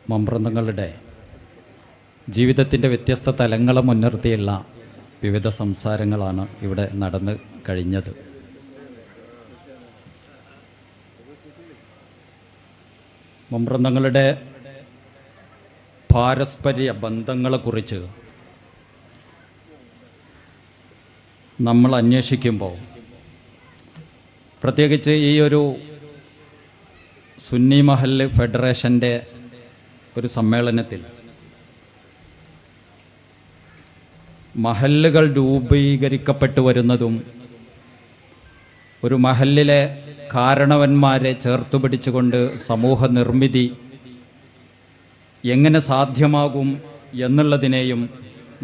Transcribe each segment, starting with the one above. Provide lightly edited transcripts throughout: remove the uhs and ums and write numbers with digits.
മമ്പ്രന്തങ്ങളുടെ ജീവിതത്തിൻ്റെ വ്യത്യസ്ത തലങ്ങളെ മുൻനിർത്തിയുള്ള വിവിധ സംസാരങ്ങളാണ് ഇവിടെ നടന്നു കഴിഞ്ഞത്. മമ്പ്രന്തങ്ങളുടെ പാരസ്പര്യ ബന്ധങ്ങളെക്കുറിച്ച് നമ്മൾ അന്വേഷിക്കുമ്പോൾ, പ്രത്യേകിച്ച് ഈ ഒരു സുന്നി മഹല്ല് ഫെഡറേഷൻ്റെ ഒരു സമ്മേളനത്തിൽ മഹല്ലുകൾ രൂപീകരിക്കപ്പെട്ടു വരുന്നതും ഒരു മഹല്ലിലെ കാരണവന്മാരെ ചേർത്ത് പിടിച്ചുകൊണ്ട് സമൂഹ നിർമ്മിതി എങ്ങനെ സാധ്യമാകും എന്നുള്ളതിനെയും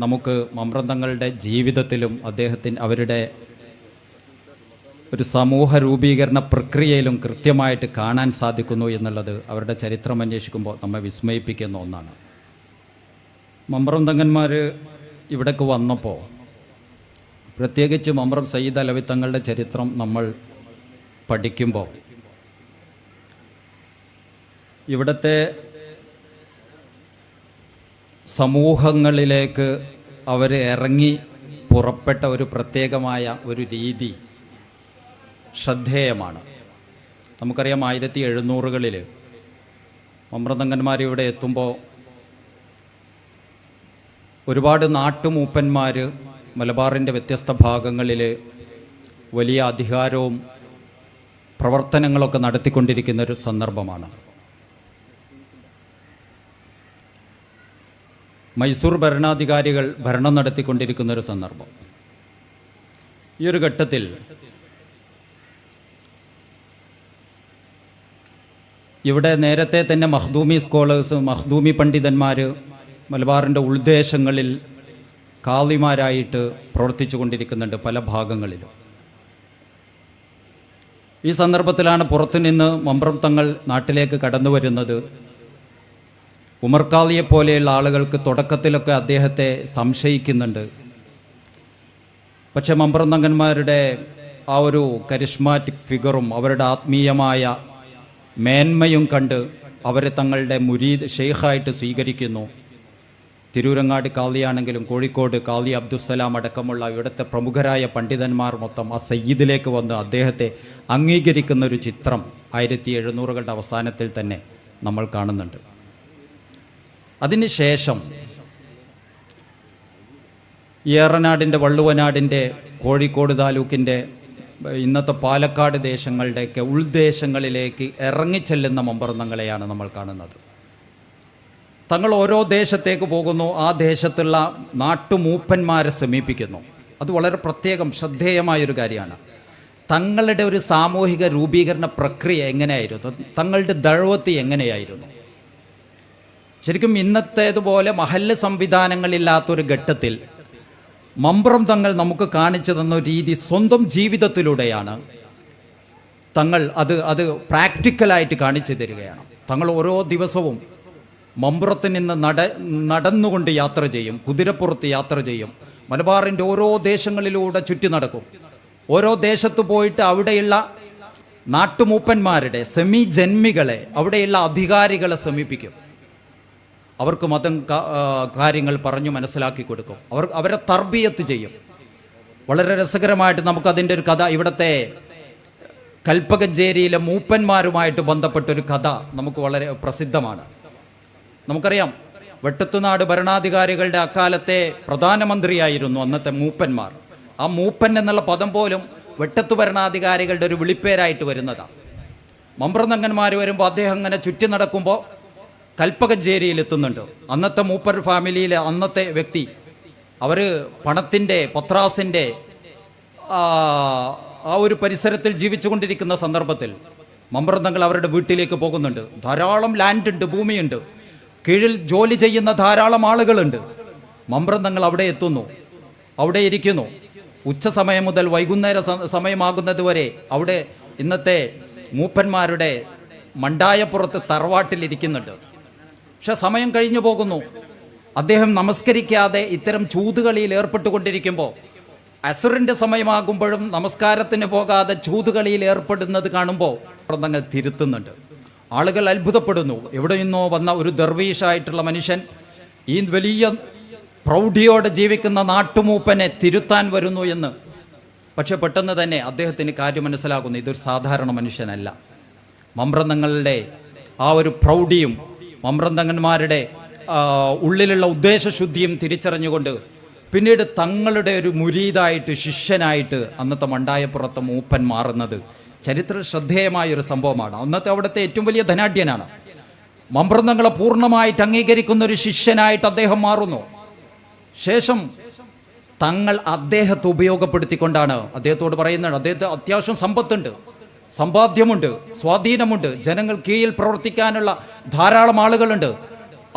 നമുക്ക് മമ്പ്രന്തങ്ങളുടെ ജീവിതത്തിലും അവരുടെ ഒരു സമൂഹ രൂപീകരണ പ്രക്രിയയിലും കൃത്യമായിട്ട് കാണാൻ സാധിക്കുന്നു എന്നുള്ളത് അവരുടെ ചരിത്രം അന്വേഷിക്കുമ്പോൾ നമ്മെ വിസ്മയിപ്പിക്കുന്ന ഒന്നാണ്. മമ്പ്രന്തങ്ങന്മാർ ഇവിടേക്ക് വന്നപ്പോൾ, പ്രത്യേകിച്ച് മമ്പ്രം സയ്യിദ് അലവി തങ്ങളുടെ ചരിത്രം നമ്മൾ പഠിക്കുമ്പോൾ, ഇവിടുത്തെ സമൂഹങ്ങളിലേക്ക് അവർ ഇറങ്ങി പുറപ്പെട്ട ഒരു പ്രത്യേകമായ ഒരു രീതി ശ്രദ്ധേയമാണ്. നമുക്കറിയാം, 1700-കളിൽ മമ്പ്രന്തങ്ങന്മാർ ഇവിടെ എത്തുമ്പോൾ ഒരുപാട് നാട്ടുമൂപ്പന്മാർ മലബാറിൻ്റെ വ്യത്യസ്ത ഭാഗങ്ങളിൽ വലിയ അധികാരവും പ്രവർത്തനങ്ങളൊക്കെ നടത്തിക്കൊണ്ടിരിക്കുന്ന ഒരു സന്ദർഭമാണ്. മൈസൂർ ഭരണാധികാരികൾ ഭരണം നടത്തിക്കൊണ്ടിരിക്കുന്ന ഒരു സന്ദർഭം. ഈ ഒരു ഘട്ടത്തിൽ ഇവിടെ നേരത്തെ തന്നെ മഖ്ദൂമി സ്കോളേഴ്സ്, മഖ്ദൂമി പണ്ഡിതന്മാർ മലബാറിൻ്റെ ഉൾദേശങ്ങളിൽ കാളിമാരായിട്ട് പ്രവർത്തിച്ചു കൊണ്ടിരിക്കുന്നുണ്ട് പല ഭാഗങ്ങളിലും. ഈ സന്ദർഭത്തിലാണ് പുറത്തുനിന്ന് മമ്പ്രം തങ്ങൾ നാട്ടിലേക്ക് കടന്നു വരുന്നത്. ഉമർക്കാളിയെ പോലെയുള്ള ആളുകൾക്ക് തുടക്കത്തിലൊക്കെ അദ്ദേഹത്തെ സംശയിക്കുന്നുണ്ട്. പക്ഷെ മമ്പ്രം തങ്ങന്മാരുടെ ആ ഒരു കരിഷ്മാറ്റിക് ഫിഗറും അവരുടെ ആത്മീയമായ മേന്മയും കണ്ട് അവരെ തങ്ങളുടെ മുരീദ് ഷെയ്ഖായിട്ട് സ്വീകരിക്കുന്നു. തിരൂരങ്ങാടി കാളിയാണെങ്കിലും കോഴിക്കോട് കാളി അബ്ദുസ്സലാം അടക്കമുള്ള ഇവിടുത്തെ പ്രമുഖരായ പണ്ഡിതന്മാർ മൊത്തം ആ സയ്യിദിലേക്ക് വന്ന് അദ്ദേഹത്തെ അംഗീകരിക്കുന്ന ഒരു ചിത്രം 1700-കളുടെ അവസാനത്തിൽ തന്നെ നമ്മൾ കാണുന്നുണ്ട്. അതിനുശേഷം ഏറനാടിൻ്റെ, വള്ളുവനാടിൻ്റെ, കോഴിക്കോട് താലൂക്കിൻ്റെ, ഇന്നത്തെ പാലക്കാട് ദേശങ്ങളുടെയൊക്കെ ഉൾദേശങ്ങളിലേക്ക് ഇറങ്ങിച്ചെല്ലുന്ന മമ്പ്രന്തങ്ങളെയാണ് നമ്മൾ കാണുന്നത്. തങ്ങൾ ഓരോ ദേശത്തേക്ക് പോകുന്നു, ആ ദേശത്തുള്ള നാട്ടുമൂപ്പന്മാരെ സമീപിക്കുന്നു. അത് വളരെ പ്രത്യേകം ശ്രദ്ധേയമായൊരു കാര്യമാണ്. തങ്ങളുടെ ഒരു സാമൂഹിക രൂപീകരണ പ്രക്രിയ എങ്ങനെയായിരുന്നു, തങ്ങളുടെ ദഴവത്ത് എങ്ങനെയായിരുന്നു. ശരിക്കും ഇന്നത്തേതുപോലെ മഹല്ല് സംവിധാനങ്ങളില്ലാത്തൊരു ഘട്ടത്തിൽ മമ്പ്രം തങ്ങൾ നമുക്ക് കാണിച്ചു തന്ന രീതി സ്വന്തം ജീവിതത്തിലൂടെയാണ് തങ്ങൾ അത് പ്രാക്ടിക്കലായിട്ട് കാണിച്ചു തരികയാണ്. തങ്ങൾ ഓരോ ദിവസവും മമ്പ്രത്തിൽ നിന്ന് നടന്നുകൊണ്ട് യാത്ര ചെയ്യും, കുതിരപ്പുറത്ത് യാത്ര ചെയ്യും, മലബാറിൻ്റെ ഓരോ ദേശങ്ങളിലൂടെ ചുറ്റി നടക്കും. ഓരോ ദേശത്ത് പോയിട്ട് അവിടെയുള്ള നാട്ടുമൂപ്പന്മാരുടെ സെമി ജന്മികളെ, അവിടെയുള്ള അധികാരികളെ സമീപിക്കും. അവർക്ക് മതം കാര്യങ്ങൾ പറഞ്ഞു മനസ്സിലാക്കി കൊടുക്കും. അവരെ തർബിയത്ത് ചെയ്യും. വളരെ രസകരമായിട്ട് നമുക്കതിൻ്റെ ഒരു കഥ, ഇവിടുത്തെ കൽപ്പകഞ്ചേരിയിലെ മൂപ്പന്മാരുമായിട്ട് ബന്ധപ്പെട്ടൊരു കഥ നമുക്ക് വളരെ പ്രസിദ്ധമാണ്. നമുക്കറിയാം, വെട്ടത്തുനാട് ഭരണാധികാരികളുടെ അക്കാലത്തെ പ്രധാനമന്ത്രിയായിരുന്നു അന്നത്തെ മൂപ്പന്മാർ. ആ മൂപ്പൻ എന്നുള്ള പദം പോലും വെട്ടത്തു ഭരണാധികാരികളുടെ ഒരു വിളിപ്പേരായിട്ട് വരുന്നതാണ്. മമ്പ്രന്തങ്ങന്മാർ വരുമ്പോൾ അദ്ദേഹം അങ്ങനെ ചുറ്റി നടക്കുമ്പോൾ കൽപ്പകഞ്ചേരിയിൽ എത്തുന്നുണ്ട്. അന്നത്തെ മൂപ്പർ ഫാമിലിയിലെ അന്നത്തെ വ്യക്തി, അവർ പണത്തിൻ്റെ, പത്രാസിൻ്റെ ആ ഒരു പരിസരത്തിൽ ജീവിച്ചു കൊണ്ടിരിക്കുന്ന സന്ദർഭത്തിൽ മമ്പ്രന്തങ്ങൾ അവരുടെ വീട്ടിലേക്ക് പോകുന്നുണ്ട്. ധാരാളം ലാൻഡ് ഉണ്ട്, ഭൂമിയുണ്ട്, കീഴിൽ ജോലി ചെയ്യുന്ന ധാരാളം ആളുകളുണ്ട്. മമ്പ്രന്തങ്ങൾ അവിടെ എത്തുന്നു, അവിടെ ഇരിക്കുന്നു. ഉച്ച സമയം മുതൽ വൈകുന്നേര സമയമാകുന്നത് വരെ അവിടെ ഇന്നത്തെ മൂപ്പന്മാരുടെ മണ്ടായപ്പുറത്ത് തറവാട്ടിലിരിക്കുന്നുണ്ട്. പക്ഷെ സമയം കഴിഞ്ഞു പോകുന്നു. അദ്ദേഹം നമസ്കരിക്കാതെ ഇത്തരം ചൂതുകളിയിൽ ഏർപ്പെട്ടുകൊണ്ടിരിക്കുമ്പോൾ, അസുറിൻ്റെ സമയമാകുമ്പോഴും നമസ്കാരത്തിന് പോകാതെ ചൂതുകളിയിൽ ഏർപ്പെടുന്നത് കാണുമ്പോൾ തങ്ങൾ തിരുത്തുന്നുണ്ട്. ആളുകൾ അത്ഭുതപ്പെടുന്നു. എവിടെ നിന്നോ വന്ന ഒരു ദർവീഷായിട്ടുള്ള മനുഷ്യൻ ഈ വലിയ പ്രൗഢിയോടെ ജീവിക്കുന്ന നാട്ടുമൂപ്പനെ തിരുത്താൻ വരുന്നു എന്ന്. പക്ഷെ പെട്ടെന്ന് തന്നെ അദ്ദേഹത്തിന് കാര്യം മനസ്സിലാകുന്നു, ഇതൊരു സാധാരണ മനുഷ്യനല്ല. മമ്പ്രന്തങ്ങളുടെ ആ ഒരു പ്രൗഢിയും മമ്പ്രന്തങ്ങന്മാരുടെ ഉള്ളിലുള്ള ഉദ്ദേശശുദ്ധിയും തിരിച്ചറിഞ്ഞുകൊണ്ട് പിന്നീട് തങ്ങളുടെ ഒരു മുരീദായിട്ട്, ശിഷ്യനായിട്ട് അന്നത്തെ മണ്ടായപ്പുറത്തെ മൂപ്പൻ മാറുന്നത് ചരിത്ര ശ്രദ്ധേയമായൊരു സംഭവമാണ്. അന്നത്തെ അവിടുത്തെ ഏറ്റവും വലിയ ധനാഢ്യനാണ്. മമ്പ്രന്തങ്ങളെ പൂർണ്ണമായിട്ട് അംഗീകരിക്കുന്ന ഒരു ശിഷ്യനായിട്ട് അദ്ദേഹം മാറുന്നു. ശേഷം തങ്ങൾ അദ്ദേഹത്തെ ഉപയോഗപ്പെടുത്തിക്കൊണ്ടാണ്, അദ്ദേഹത്തോട് പറയുന്നത്, അദ്ദേഹത്തെ അത്യാവശ്യം സമ്പത്തുണ്ട്, സമ്പാദ്യമുണ്ട്, സ്വാധീനമുണ്ട്, ജനങ്ങൾ കീഴിൽ പ്രവർത്തിക്കാനുള്ള ധാരാളം ആളുകളുണ്ട്.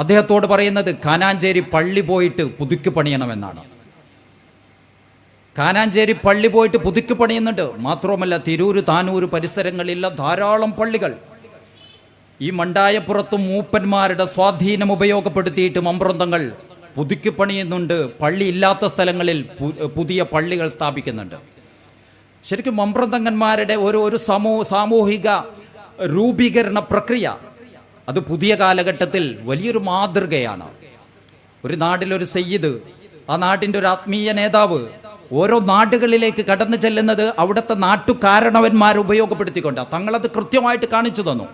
അദ്ദേഹത്തോട് പറയുന്നത് കാനാഞ്ചേരി പള്ളി പോയിട്ട് പുതുക്കി പണിയണമെന്നാണ്. കാനാഞ്ചേരി പള്ളി പോയിട്ട് പുതുക്കി പണിയുന്നുണ്ട്. മാത്രവുമല്ല, തിരൂര്, താനൂര് പരിസരങ്ങളിലുള്ള ധാരാളം പള്ളികൾ ഈ മണ്ടായപ്പുറത്തും മൂപ്പന്മാരുടെ സ്വാധീനം ഉപയോഗപ്പെടുത്തിയിട്ട് മമ്പ്രന്തങ്ങൾ പുതുക്കി പണിയുന്നുണ്ട്. പള്ളി ഇല്ലാത്ത സ്ഥലങ്ങളിൽ പുതിയ പള്ളികൾ സ്ഥാപിക്കുന്നുണ്ട്. ശരിക്കും മമ്പ്രന്തങ്ങന്മാരുടെ ഒരു സാമൂഹിക രൂപീകരണ പ്രക്രിയ അത് പുതിയ കാലഘട്ടത്തിൽ വലിയൊരു മാതൃകയാണ്. ഒരു നാട്ടിലൊരു സയ്യിദ്, ആ നാട്ടിൻ്റെ ഒരു ആത്മീയ നേതാവ് ഓരോ നാടുകളിലേക്ക് കടന്നു ചെല്ലുന്നത് അവിടുത്തെ നാട്ടുകാരണവന്മാർ ഉപയോഗപ്പെടുത്തിക്കൊണ്ടാണ്. തങ്ങളത് കൃത്യമായിട്ട് കാണിച്ചു തന്നു.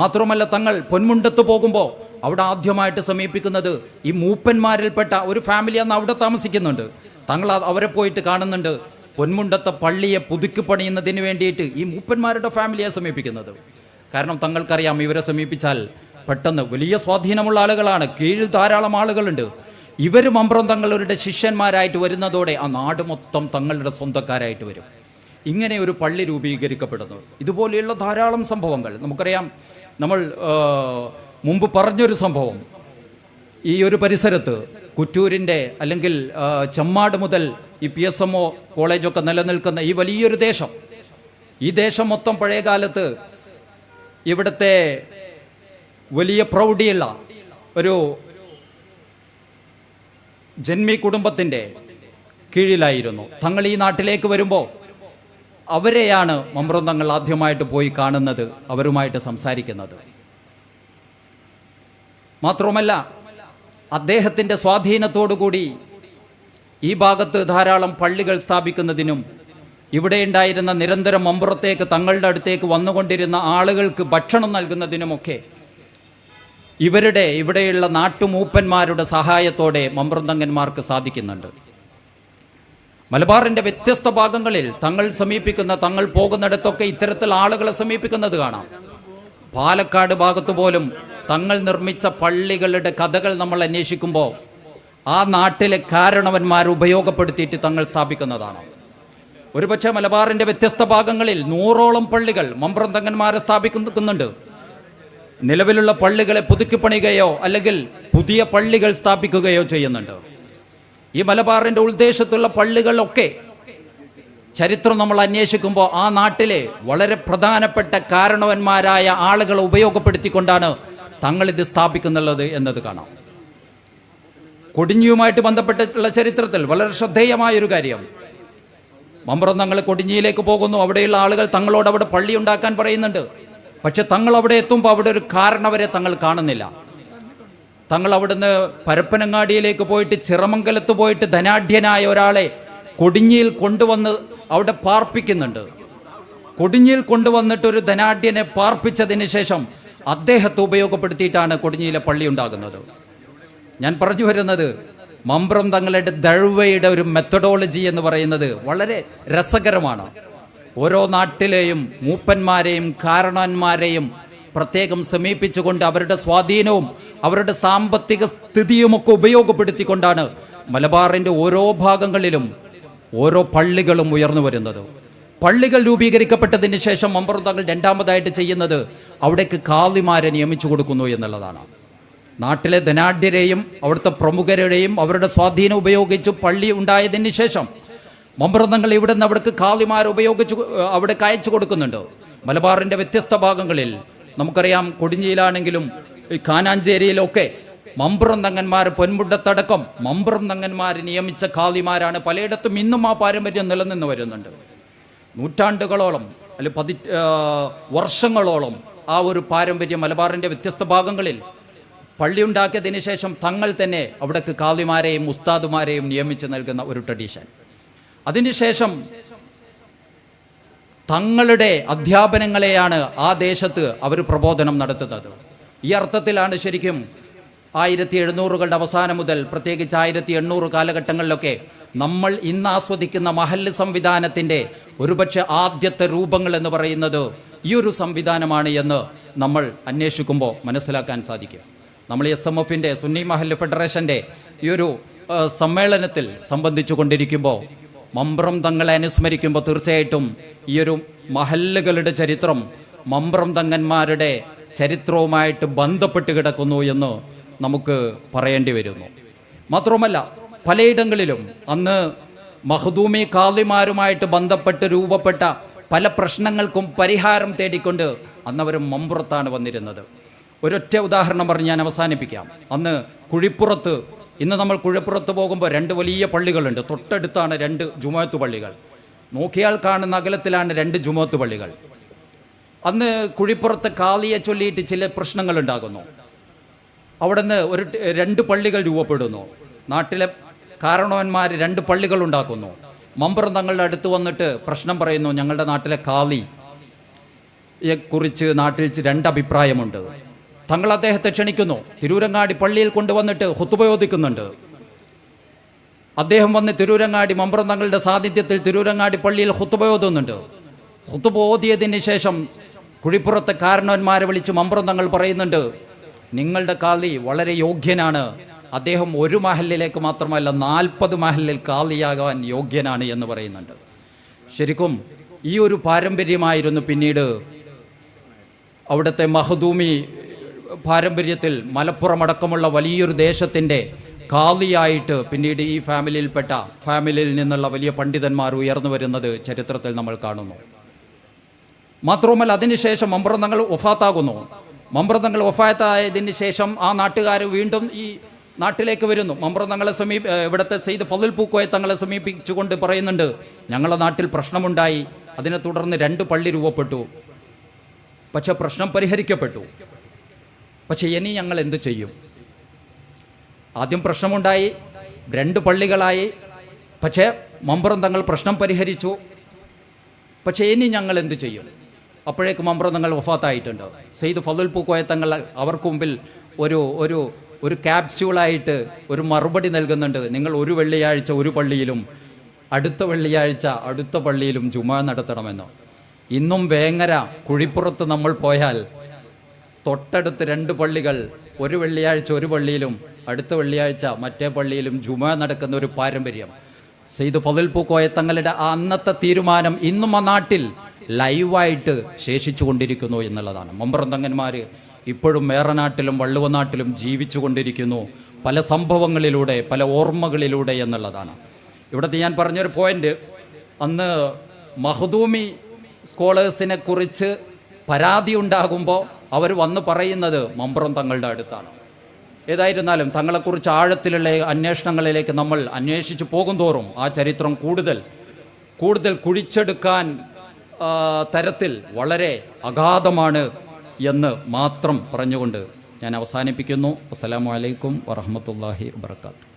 മാത്രമല്ല, തങ്ങൾ പൊന്മുണ്ടത്ത് പോകുമ്പോൾ അവിടെ ആദ്യമായിട്ട് സമീപിക്കുന്നത് ഈ മൂപ്പന്മാരിൽപ്പെട്ട ഒരു ഫാമിലി അന്ന് അവിടെ താമസിക്കുന്നുണ്ട്. തങ്ങൾ അവരെ പോയിട്ട് കാണുന്നുണ്ട്. പൊന്മുണ്ടത്തെ പള്ളിയെ പുതുക്കി പണിയുന്നതിന് വേണ്ടിയിട്ട് ഈ മൂപ്പന്മാരുടെ ഫാമിലിയെ സമീപിക്കുന്നത്. കാരണം തങ്ങൾക്കറിയാം, ഇവരെ സമീപിച്ചാൽ പെട്ടെന്ന് വലിയ സ്വാധീനമുള്ള ആളുകളാണ്, കീഴിൽ ധാരാളം ആളുകളുണ്ട്. ഇവർ മമ്പ്രന്തങ്ങളുടെ ശിഷ്യന്മാരായിട്ട് വരുന്നതോടെ ആ നാട് മൊത്തം തങ്ങളുടെ സ്വന്തക്കാരായിട്ട് വരും. ഇങ്ങനെ ഒരു പള്ളി രൂപീകരിക്കപ്പെടുന്നു. ഇതുപോലെയുള്ള ധാരാളം സംഭവങ്ങൾ നമുക്കറിയാം. നമ്മൾ മുമ്പ് പറഞ്ഞൊരു സംഭവം, ഈ ഒരു പരിസരത്ത് കുറ്റൂരിൻ്റെ അല്ലെങ്കിൽ ചെമ്മാട് മുതൽ ഈ PSMO കോളേജൊക്കെ നിലനിൽക്കുന്ന ഈ വലിയൊരു ദേശം, ഈ ദേശം മൊത്തം പഴയ കാലത്ത് ഇവിടുത്തെ വലിയ പ്രൗഢിയുള്ള ഒരു ജന്മി കുടുംബത്തിൻ്റെ കീഴിലായിരുന്നു. തങ്ങൾ ഈ നാട്ടിലേക്ക് വരുമ്പോൾ അവരെയാണ് മമ്പ്രന്തങ്ങൾ ആദ്യമായിട്ട് പോയി കാണുന്നത്, അവരുമായിട്ട് സംസാരിക്കുന്നത്. മാത്രവുമല്ല, അദ്ദേഹത്തിൻ്റെ സ്വാധീനത്തോടുകൂടി ഈ ഭാഗത്ത് ധാരാളം പള്ളികൾ സ്ഥാപിക്കുന്നതിനും ഇവിടെ ഉണ്ടായിരുന്ന നിരന്തരം മമ്പുറത്തേക്ക് തങ്ങളുടെ അടുത്തേക്ക് വന്നുകൊണ്ടിരുന്ന ആളുകൾക്ക് ഭക്ഷണം നൽകുന്നതിനുമൊക്കെ ഇവിടെയുള്ള നാട്ടുമൂപ്പന്മാരുടെ സഹായത്തോടെ മമ്പ്രന്തങ്ങന്മാർക്ക് സാധിക്കുന്നുണ്ട്. മലബാറിൻ്റെ വ്യത്യസ്ത ഭാഗങ്ങളിൽ തങ്ങൾ പോകുന്നിടത്തൊക്കെ ഇത്തരത്തിൽ ആളുകളെ സമീപിക്കുന്നത് കാണാം. പാലക്കാട് ഭാഗത്ത് പോലും തങ്ങൾ നിർമ്മിച്ച പള്ളികളുടെ കഥകൾ നമ്മൾ അന്വേഷിക്കുമ്പോൾ ആ നാട്ടിലെ കാരണവന്മാർ ഉപയോഗപ്പെടുത്തിയിട്ട് തങ്ങൾ സ്ഥാപിക്കുന്നതാണ്. ഒരുപക്ഷെ മലബാറിൻ്റെ വ്യത്യസ്ത ഭാഗങ്ങളിൽ 100ഓളം പള്ളികൾ മമ്പ്രന്തങ്ങന്മാരെ സ്ഥാപിക്കുന്നുണ്ട്. നിലവിലുള്ള പള്ളികളെ പുതുക്കി പണിയുകയോ അല്ലെങ്കിൽ പുതിയ പള്ളികൾ സ്ഥാപിക്കുകയോ ചെയ്യുന്നുണ്ട്. ഈ മലബാറിൻ്റെ ഉൾദേശത്തുള്ള പള്ളികളൊക്കെ ചരിത്രം നമ്മൾ അന്വേഷിക്കുമ്പോൾ ആ നാട്ടിലെ വളരെ പ്രധാനപ്പെട്ട കാരണവന്മാരായ ആളുകളെ ഉപയോഗപ്പെടുത്തിക്കൊണ്ടാണ് തങ്ങളിത് സ്ഥാപിക്കുന്നുള്ളത് എന്നത് കാണാം. കൊടിഞ്ഞിയുമായിട്ട് ബന്ധപ്പെട്ടിട്ടുള്ള ചരിത്രത്തിൽ വളരെ ശ്രദ്ധേയമായൊരു കാര്യം, മമ്പ്രന്തങ്ങൾ കൊടിഞ്ഞിയിലേക്ക് പോകുന്നു. അവിടെയുള്ള ആളുകൾ തങ്ങളോട് അവിടെ പള്ളി ഉണ്ടാക്കാൻ പറയുന്നുണ്ട്. പക്ഷെ തങ്ങൾ അവിടെ എത്തുമ്പോൾ അവിടെ ഒരു കാരണവരെ തങ്ങൾ കാണുന്നില്ല. തങ്ങൾ അവിടുന്ന് പരപ്പനങ്ങാടിയിലേക്ക് പോയിട്ട് ചിറമംഗലത്ത് പോയിട്ട് ധനാഢ്യനായ ഒരാളെ കൊടിഞ്ഞിയിൽ കൊണ്ടുവന്ന് അവിടെ പാർപ്പിക്കുന്നുണ്ട്. കൊടിഞ്ഞിയിൽ കൊണ്ടുവന്നിട്ട് ഒരു ധനാഢ്യനെ പാർപ്പിച്ചതിന് ശേഷം അദ്ദേഹത്തെ ഉപയോഗപ്പെടുത്തിയിട്ടാണ് കൊടിഞ്ഞിയിലെ പള്ളി ഉണ്ടാകുന്നത്. ഞാൻ പറഞ്ഞു വരുന്നത്, മമ്പ്രന്തങ്ങളുടെ ദഴ്വയുടെ ഒരു മെത്തഡോളജി എന്ന് പറയുന്നത് വളരെ രസകരമാണ്. ഓരോ നാട്ടിലെയും മൂപ്പന്മാരെയും കാരണന്മാരെയും പ്രത്യേകം സമീപിച്ചുകൊണ്ട് അവരുടെ സ്വാധീനവും അവരുടെ സാമ്പത്തിക സ്ഥിതിയുമൊക്കെ ഉപയോഗപ്പെടുത്തിക്കൊണ്ടാണ് മലബാറിൻ്റെ ഓരോ ഭാഗങ്ങളിലും ഓരോ പള്ളികളും ഉയർന്നു വരുന്നത്. പള്ളികൾ രൂപീകരിക്കപ്പെട്ടതിന് ശേഷം മമ്പ്രന്തങ്ങൾ രണ്ടാമതായിട്ട് ചെയ്യുന്നത് അവിടേക്ക് കാളിമാരെ നിയമിച്ചു കൊടുക്കുന്നു എന്നുള്ളതാണ്. നാട്ടിലെ ധനാഢ്യരെയും അവിടുത്തെ പ്രമുഖരുടെയും അവരുടെ സ്വാധീനം ഉപയോഗിച്ച് പള്ളി ഉണ്ടായതിന് ശേഷം മമ്പ്രന്തങ്ങൾ ഇവിടെ നിന്ന് അവിടേക്ക് കാളിമാരെ ഉപയോഗിച്ച് അവിടേക്ക് അയച്ചു കൊടുക്കുന്നുണ്ട്. മലബാറിൻ്റെ വ്യത്യസ്ത ഭാഗങ്ങളിൽ നമുക്കറിയാം, കൊടിഞ്ഞിയിലാണെങ്കിലും ഈ കാനാഞ്ചേരിയിലൊക്കെ മമ്പ്രന്തങ്ങന്മാർ, പൊന്മുണ്ടത്തടക്കം മമ്പ്രന്തങ്ങന്മാർ നിയമിച്ച കാളിമാരാണ്. പലയിടത്തും ഇന്നും ആ പാരമ്പര്യം നിലനിന്ന് വരുന്നുണ്ട്. നൂറ്റാണ്ടുകളോളം അല്ലെങ്കിൽ വർഷങ്ങളോളം ആ ഒരു പാരമ്പര്യം മലബാറിൻ്റെ വ്യത്യസ്ത ഭാഗങ്ങളിൽ പള്ളി ഉണ്ടാക്കിയതിന് ശേഷം തങ്ങൾ തന്നെ അവിടേക്ക് കാളിമാരെയും ഉസ്താദുമാരെയും നിയമിച്ച് നൽകുന്ന ഒരു ട്രഡീഷൻ. അതിനുശേഷം തങ്ങളുടെ അധ്യാപനങ്ങളെയാണ് ആ ദേശത്ത് അവർ പ്രബോധനം നടത്തുന്നത്. ഈ അർത്ഥത്തിലാണ് ശരിക്കും 1700കളുടെ അവസാനം മുതൽ പ്രത്യേകിച്ച് 1800 കാലഘട്ടങ്ങളിലൊക്കെ നമ്മൾ ഇന്ന് ആസ്വദിക്കുന്ന മഹല്ല് സംവിധാനത്തിൻ്റെ ഒരുപക്ഷെ ആദ്യത്തെ രൂപങ്ങൾ എന്ന് പറയുന്നത് ഈ ഒരു സംവിധാനമാണ് എന്ന് നമ്മൾ അന്വേഷിക്കുമ്പോൾ മനസ്സിലാക്കാൻ സാധിക്കും. നമ്മൾ SMF-ൻ്റെ സുന്നി മഹല്ല് ഫെഡറേഷൻ്റെ ഈ ഒരു സമ്മേളനത്തിൽ സംബന്ധിച്ചു കൊണ്ടിരിക്കുമ്പോൾ മമ്പ്രം തങ്ങളെ അനുസ്മരിക്കുമ്പോൾ തീർച്ചയായിട്ടും ഈ ഒരു മഹല്ലുകളുടെ ചരിത്രം മമ്പ്രം തങ്ങന്മാരുടെ ചരിത്രവുമായിട്ട് ബന്ധപ്പെട്ട് കിടക്കുന്നു എന്ന് നമുക്ക് പറയേണ്ടി വരുന്നു. മാത്രവുമല്ല പലയിടങ്ങളിലും അന്ന് മഖ്ദൂമി കാളിമാരുമായിട്ട് ബന്ധപ്പെട്ട് രൂപപ്പെട്ട പല പ്രശ്നങ്ങൾക്കും പരിഹാരം തേടിക്കൊണ്ട് അന്നവർ മമ്പുറത്താണ് വന്നിരുന്നത്. ഒരൊറ്റ ഉദാഹരണം പറഞ്ഞ് ഞാൻ അവസാനിപ്പിക്കാം. അന്ന് കുഴിപ്പുറത്ത്, ഇന്ന് നമ്മൾ കുഴിപ്പുറത്ത് പോകുമ്പോൾ 2 വലിയ പള്ളികളുണ്ട്. തൊട്ടടുത്താണ് 2 ജുമുഅത്ത് പള്ളികൾ. നോക്കിയാൽ കാണുന്ന അകലത്തിലാണ് 2 ജുമുഅത്ത് പള്ളികൾ. അന്ന് കുഴിപ്പുറത്ത് കാളിയെ ചൊല്ലിയിട്ട് ചില പ്രശ്നങ്ങൾ ഉണ്ടാകുന്നു. അവിടെ നിന്ന് 2 പള്ളികൾ രൂപപ്പെടുന്നു. നാട്ടിലെ കാരണവന്മാർ 2 പള്ളികൾ ഉണ്ടാക്കുന്നു. മമ്പുറം തങ്ങളുടെ അടുത്ത് വന്നിട്ട് പ്രശ്നം പറയുന്നു, ഞങ്ങളുടെ നാട്ടിലെ കാളിയെ കുറിച്ച് നാട്ടിൽ 2 അഭിപ്രായമുണ്ട്. തങ്ങൾ അദ്ദേഹത്തെ ക്ഷണിക്കുന്നു. തിരൂരങ്ങാടി പള്ളിയിൽ കൊണ്ടുവന്നിട്ട് ഖുതുബ ഓതിക്കുന്നുണ്ട്. അദ്ദേഹം വന്ന് തിരൂരങ്ങാടി മമ്പുറം തങ്ങളുടെ സാന്നിധ്യത്തിൽ തിരൂരങ്ങാടി പള്ളിയിൽ ഖുതുബ ഓതുന്നുണ്ട്. ഖുതുബ ഓതിയതിന് ശേഷം കുഴിപ്പുറത്തെ കാരണവന്മാരെ വിളിച്ച് മമ്പുറം തങ്ങൾ പറയുന്നുണ്ട്, നിങ്ങളുടെ കാളി വളരെ യോഗ്യനാണ്. അദ്ദേഹം ഒരു മഹല്ലിലേക്ക് മാത്രമല്ല 40 മഹല്ലിൽ കാളിയാകാൻ യോഗ്യനാണ് എന്ന് പറയുന്നുണ്ട്. ശരിക്കും ഈ ഒരു പാരമ്പര്യമായിരുന്നു പിന്നീട് അവിടുത്തെ മഖ്ദൂമി പാരമ്പര്യത്തിൽ മലപ്പുറം അടക്കമുള്ള വലിയൊരു ദേശത്തിൻ്റെ കാളിയായിട്ട് പിന്നീട് ഈ ഫാമിലിയിൽ നിന്നുള്ള വലിയ പണ്ഡിതന്മാർ ഉയർന്നു വരുന്നത് ചരിത്രത്തിൽ നമ്മൾ കാണുന്നു. മാത്രവുമല്ല അതിനുശേഷം മമ്പുറം തങ്ങൾ വഫാത്താകുന്നു. മമ്പുറം തങ്ങൾ വഫാത്തായതിന് ശേഷം ആ നാട്ടുകാർ വീണ്ടും ഈ നാട്ടിലേക്ക് വരുന്നു. മമ്പുറം തങ്ങളെ ഇവിടുത്തെ സെയ്ദ് ഫളുൽ പൂക്കോയ തങ്ങളെ സമീപിച്ചുകൊണ്ട് പറയുന്നുണ്ട്, ഞങ്ങളുടെ നാട്ടിൽ പ്രശ്നമുണ്ടായി, അതിനെ തുടർന്ന് 2 പള്ളി രൂപപ്പെട്ടു, പക്ഷെ പ്രശ്നം പരിഹരിക്കപ്പെട്ടു. പക്ഷെ ഇനി ഞങ്ങൾ എന്ത് ചെയ്യും? ആദ്യം പ്രശ്നമുണ്ടായി, 2 പള്ളികളായി, പക്ഷേ മമ്പുറം തങ്ങൾ പ്രശ്നം പരിഹരിച്ചു. പക്ഷേ ഇനി ഞങ്ങൾ എന്ത് ചെയ്യും? അപ്പോഴേക്ക് മമ്പുറം തങ്ങൾ വഫാത്തായിട്ടുണ്ട്. സെയ്ദ് ഫളുൽ പൂക്കോയ തങ്ങൾ അവർക്ക് മുമ്പിൽ ഒരു ക്യാപ്സ്യൂളായിട്ട് ഒരു മറുപടി നൽകുന്നുണ്ട്. നിങ്ങൾ ഒരു വെള്ളിയാഴ്ച ഒരു പള്ളിയിലും അടുത്ത വെള്ളിയാഴ്ച അടുത്ത പള്ളിയിലും ജുമുഅ നടത്തണമെന്ന്. ഇന്നും വേങ്ങര കുഴിപ്പുറത്ത് നമ്മൾ പോയാൽ തൊട്ടടുത്ത് 2 പള്ളികൾ, ഒരു വെള്ളിയാഴ്ച ഒരു പള്ളിയിലും അടുത്ത വെള്ളിയാഴ്ച മറ്റേ പള്ളിയിലും ജുമുഅ നടക്കുന്ന ഒരു പാരമ്പര്യം സെയ്ദ് ഫളുൽ പൂക്കോയ തങ്ങളുടെ ആ അന്നത്തെ തീരുമാനം ഇന്നും ആ നാട്ടിൽ ലൈവായിട്ട് ശേഷിച്ചു കൊണ്ടിരിക്കുന്നു എന്നുള്ളതാണ്. മമ്പുറം തങ്ങന്മാർ ഇപ്പോഴും മേറനാട്ടിലും വള്ളുവനാട്ടിലും ജീവിച്ചു കൊണ്ടിരിക്കുന്നു, പല സംഭവങ്ങളിലൂടെ, പല ഓർമ്മകളിലൂടെ എന്നുള്ളതാണ്. ഇവിടുത്തെ ഞാൻ പറഞ്ഞൊരു പോയിന്റ്, അന്ന് മഖ്ദൂമി സ്കോളേഴ്സിനെ കുറിച്ച് പരാതി ഉണ്ടാകുമ്പോൾ അവർ വന്ന് പറയുന്നത് മമ്പുറം തങ്ങളുടെ അടുത്താണ്. ഏതായിരുന്നാലും തങ്ങളെക്കുറിച്ച് ആഴത്തിലുള്ള അന്വേഷണങ്ങളിലേക്ക് നമ്മൾ അന്വേഷിച്ചു പോകും തോറും ആ ചരിത്രം കൂടുതൽ കുഴിച്ചെടുക്കാൻ തരത്തിൽ വളരെ അഗാധമാണ് എന്ന് മാത്രം പറഞ്ഞുകൊണ്ട് ഞാൻ അവസാനിപ്പിക്കുന്നു. അസ്സലാമു അലൈക്കും വറഹ്മത്തുള്ളാഹി വബറകാതുഹു.